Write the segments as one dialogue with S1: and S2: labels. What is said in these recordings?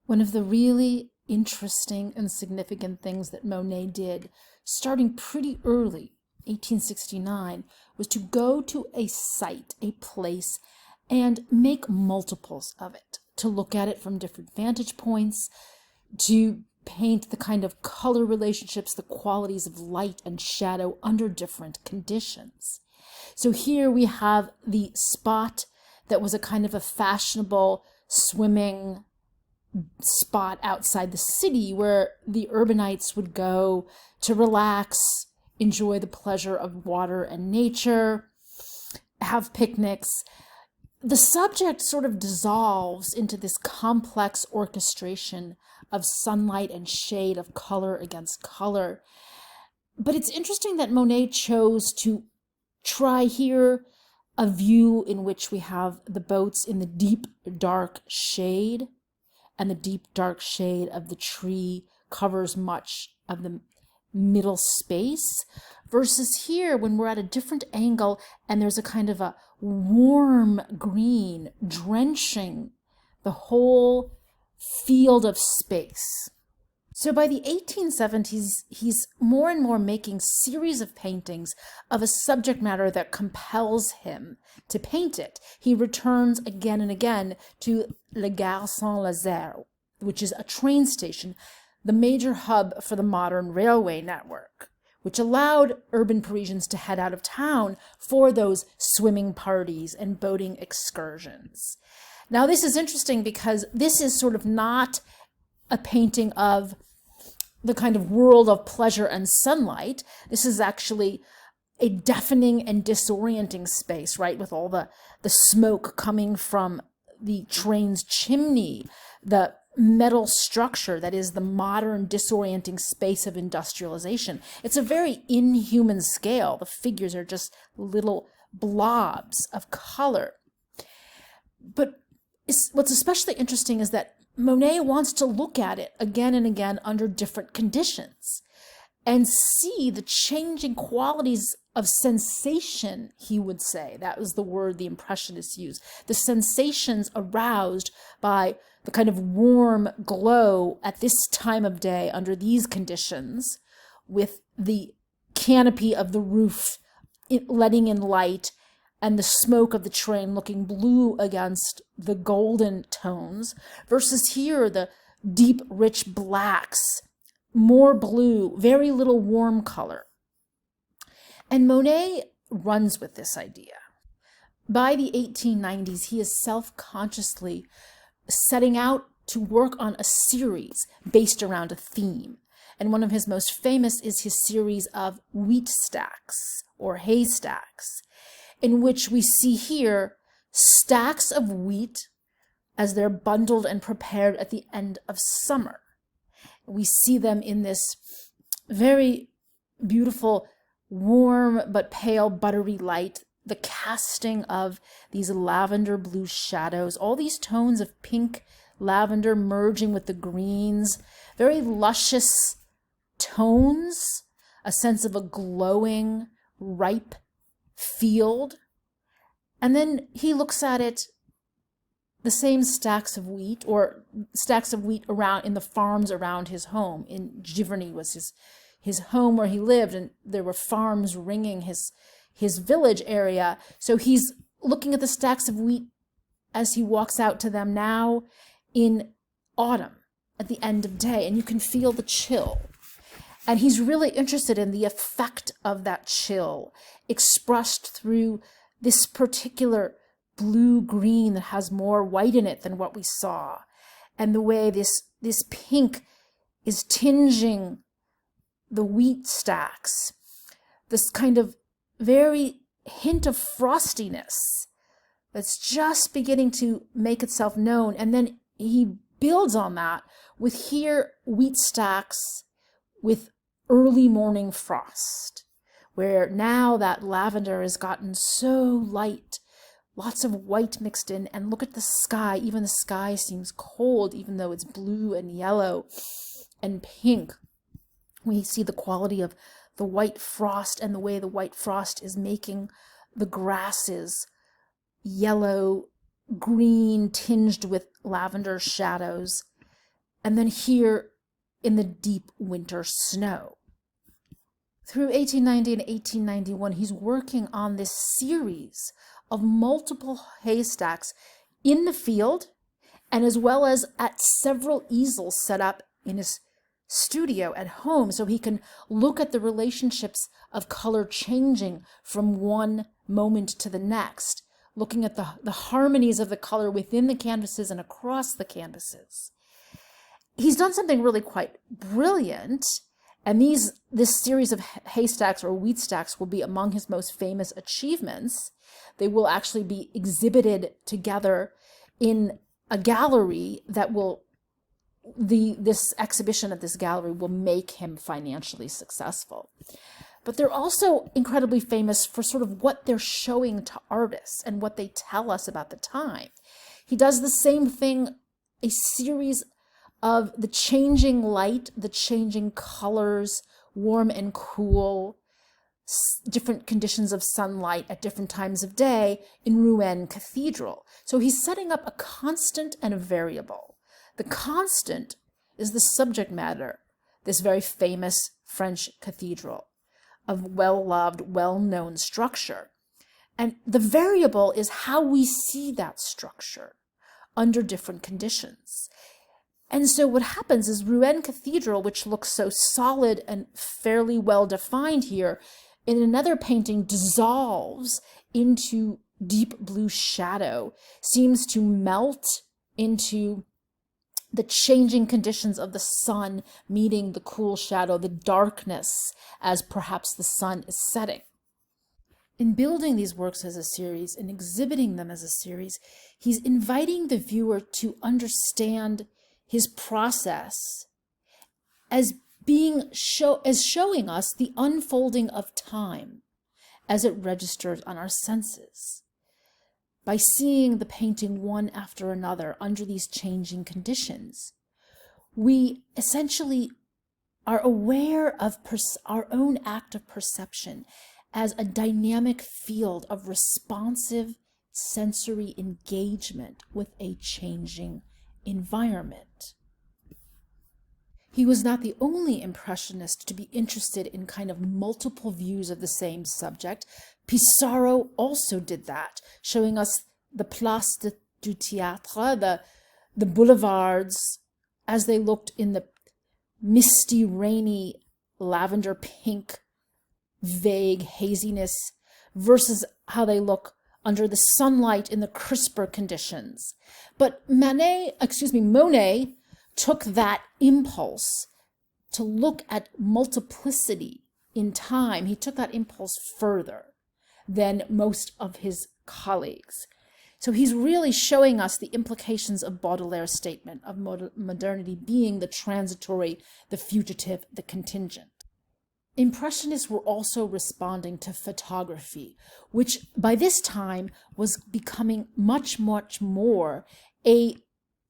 S1: One of the really interesting and significant things that Monet did, starting pretty early, 1869, was to go to a site, a place, and make multiples of it, to look at it from different vantage points, to paint the kind of color relationships, the qualities of light and shadow under different conditions. So here we have the spot that was a kind of a fashionable swimming spot outside the city where the urbanites would go to relax, enjoy the pleasure of water and nature, have picnics. The subject sort of dissolves into this complex orchestration of sunlight and shade, of color against color. But it's interesting that Monet chose to try here a view in which we have the boats in the deep, dark shade, and the deep, dark shade of the tree covers much of the middle space, versus here when we're at a different angle and there's a kind of a warm green drenching the whole field of space. So by the 1870s, he's more and more making series of paintings of a subject matter that compels him to paint it. He returns again and again to La Gare Saint-Lazare, which is a train station, the major hub for the modern railway network, which allowed urban Parisians to head out of town for those swimming parties and boating excursions. Now, this is interesting because this is sort of not a painting of the kind of world of pleasure and sunlight. This is actually a deafening and disorienting space, right? With all the smoke coming from the train's chimney, the metal structure that is the modern disorienting space of industrialization. It's a very inhuman scale. The figures are just little blobs of color. But what's especially interesting is that Monet wants to look at it again and again under different conditions and see the changing qualities of sensation, he would say. That was the word the Impressionists used. The sensations aroused by the kind of warm glow at this time of day under these conditions, with the canopy of the roof letting in light and the smoke of the train looking blue against the golden tones, versus here the deep, rich blacks, more blue, very little warm color. And Monet runs with this idea. By the 1890s, he is self-consciously setting out to work on a series based around a theme. And one of his most famous is his series of wheat stacks, or haystacks, in which we see here stacks of wheat as they're bundled and prepared at the end of summer. We see them in this very beautiful, warm but pale buttery light, the casting of these lavender blue shadows, all these tones of pink lavender merging with the greens, very luscious tones, a sense of a glowing, ripe field. And then he looks at it, the same stacks of wheat, or stacks of wheat around in the farms around his home. In Giverny was his home where he lived, and there were farms ringing his village area. So he's looking at the stacks of wheat as he walks out to them now in autumn at the end of day, and you can feel the chill. And he's really interested in the effect of that chill expressed through this particular blue-green that has more white in it than what we saw, and the way this pink is tinging the wheat stacks, this kind of very hint of frostiness that's just beginning to make itself known. And then he builds on that with here wheat stacks with early morning frost, where now that lavender has gotten so light, lots of white mixed in, and look at the sky. Even the sky seems cold, even though it's blue and yellow and pink. We see the quality of the white frost and the way the white frost is making the grasses yellow, green, tinged with lavender shadows. and then here in the deep winter snow. Through 1890 and 1891, he's working on this series of multiple haystacks in the field, and as well as at several easels set up in his studio at home, so he can look at the relationships of color changing from one moment to the next, looking at the harmonies of the color within the canvases and across the canvases. He's done something really quite brilliant, and this series of haystacks or wheat stacks will be among his most famous achievements. They will actually be exhibited together in a gallery that will, this exhibition at this gallery will make him financially successful. But they're also incredibly famous for sort of what they're showing to artists and what they tell us about the time. He does the same thing, a series of the changing light, the changing colors, warm and cool, different conditions of sunlight at different times of day in Rouen Cathedral. So he's setting up a constant and a variable. The constant is the subject matter, this very famous French cathedral of well-loved, well-known structure. And the variable is how we see that structure under different conditions. And so what happens is Rouen Cathedral, which looks so solid and fairly well defined here, in another painting dissolves into deep blue shadow, seems to melt into the changing conditions of the sun meeting the cool shadow, the darkness as perhaps the sun is setting. In building these works as a series and exhibiting them as a series, he's inviting the viewer to understand his process as showing us the unfolding of time as it registers on our senses. By seeing the painting one after another under these changing conditions, we essentially are aware of our own act of perception as a dynamic field of responsive sensory engagement with a changing environment. He was not the only Impressionist to be interested in kind of multiple views of the same subject. Pissarro also did that, showing us the Place du Théâtre, the boulevards, as they looked in the misty, rainy, lavender pink, vague haziness, versus how they look under the sunlight in the crisper conditions. But Monet took that impulse to look at multiplicity in time. He took that impulse further than most of his colleagues. So he's really showing us the implications of Baudelaire's statement of modernity being the transitory, the fugitive, the contingent. Impressionists were also responding to photography, which by this time was becoming much, much more a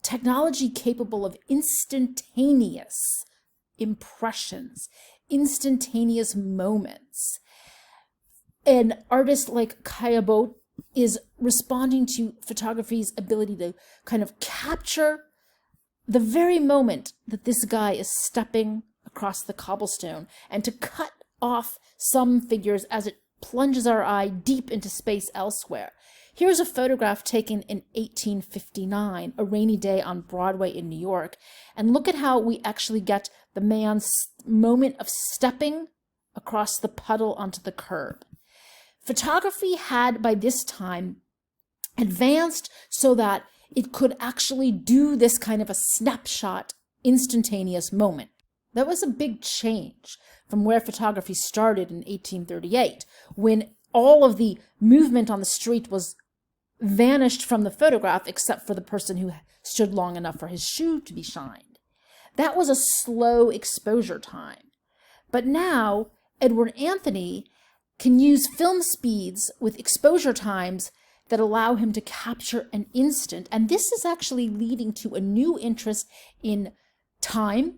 S1: technology capable of instantaneous impressions, instantaneous moments. An artist like Caillebotte is responding to photography's ability to kind of capture the very moment that this guy is stepping across the cobblestone and to cut off some figures as it plunges our eye deep into space elsewhere. Here's a photograph taken in 1859, a rainy day on Broadway in New York. And look at how we actually get the man's moment of stepping across the puddle onto the curb. Photography had by this time advanced so that it could actually do this kind of a snapshot, instantaneous moment. That was a big change from where photography started in 1838, when all of the movement on the street was vanished from the photograph except for the person who stood long enough for his shoe to be shined. That was a slow exposure time. But now, Edward Anthony can use film speeds with exposure times that allow him to capture an instant. And this is actually leading to a new interest in time,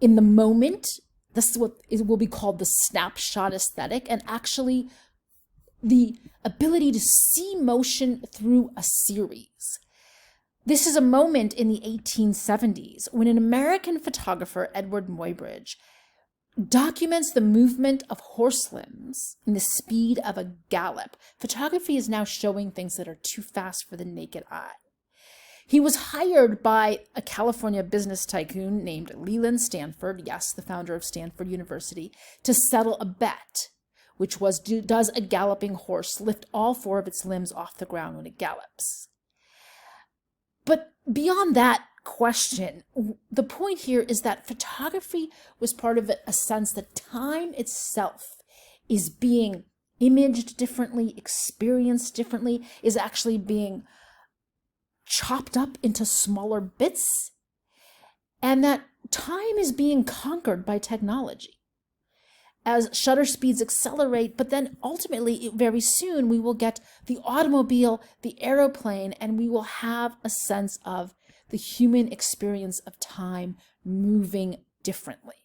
S1: in the moment. This is what will be called the snapshot aesthetic, and actually the ability to see motion through a series. This is a moment in the 1870s when an American photographer, Edward Muybridge, documents the movement of horse limbs and the speed of a gallop. Photography is now showing things that are too fast for the naked eye. He was hired by a California business tycoon named Leland Stanford, yes, the founder of Stanford University, to settle a bet, which was, does a galloping horse lift all four of its limbs off the ground when it gallops? But beyond that question, the point here is that photography was part of a sense that time itself is being imaged differently, experienced differently, is actually being chopped up into smaller bits, and that time is being conquered by technology. As shutter speeds accelerate, but then ultimately, very soon, we will get the automobile, the aeroplane, and we will have a sense of the human experience of time moving differently.